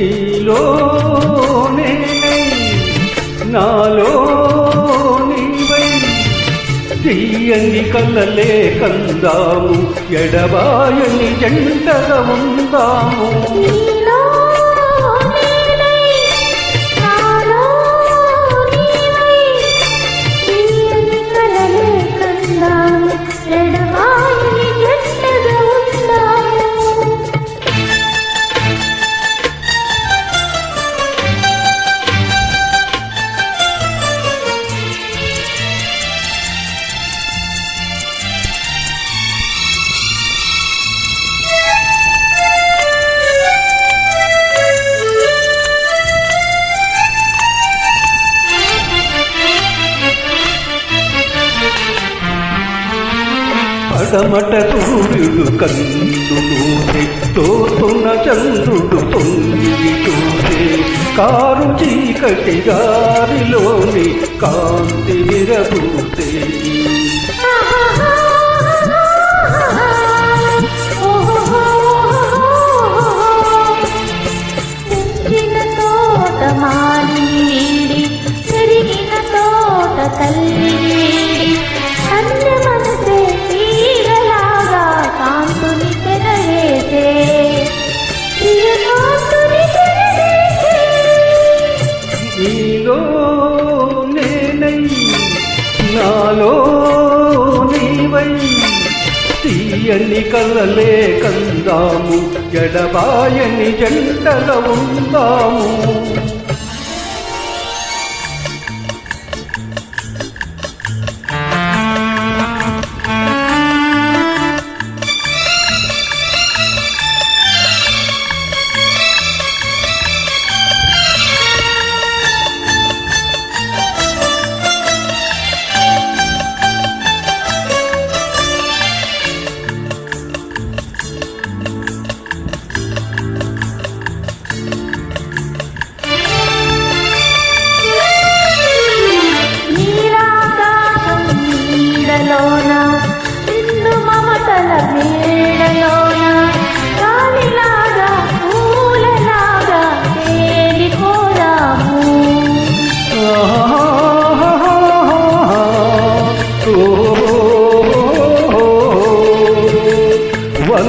నీలో నేనై నాలో నీవై తీయని కలలే కందాము ఎడబాయని జంటగా ఉందాము పడమట సూర్యుడు కన్ను నూసే తోతున్న చంద్రుడు తొంగి చూసే కారు చీకటి గారిలోని కాంతి విరబూసే నీలో నేనై నాలో నీవై తీయని కలలే కందాము ఎడబాయని జంటల ఉందాము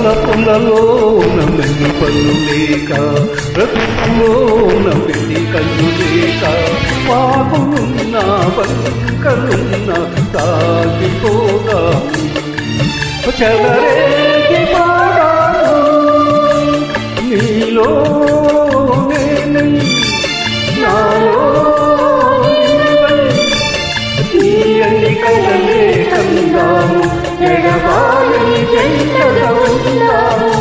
వలపులలోన మెల్లి పన్ను లేక బ్రతుకులోన పెళ్లి కన్ను లేక పాపులున్న బంకలున్న సాగిపోదాము చెలరేగి పాడాము నీలో నేనై నాలో తీయని కలలే కందాము ఎడబాయని జంటగా ఉందాము